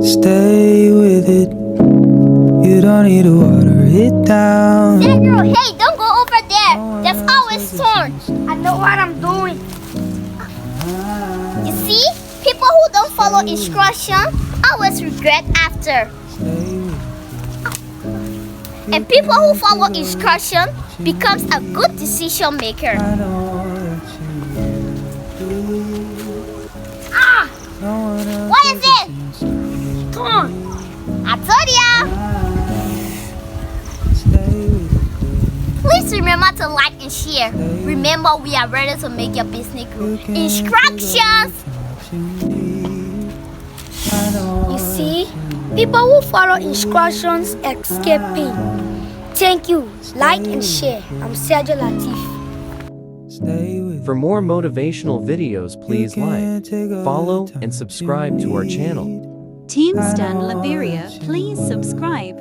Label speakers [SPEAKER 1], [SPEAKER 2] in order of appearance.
[SPEAKER 1] Stay with it. You don't need to water it down.
[SPEAKER 2] Sergio, hey, don't go over there. There's always thorns.
[SPEAKER 3] I know what I'm doing.
[SPEAKER 2] You see, people who don't follow instructions always regret after. And people who follow instructions becomes a good decision maker. Ah! What is it?
[SPEAKER 3] Thorn.
[SPEAKER 2] I told ya! Please remember to like and share. Remember, we are ready to make your business grow. Instructions!
[SPEAKER 3] You see, people who follow instructions escape pain. Thank you. Like and share. I'm Sergio Latheef.
[SPEAKER 4] For more motivational videos, please like, follow, and subscribe to our channel.
[SPEAKER 5] Team Stan Liberia, please subscribe.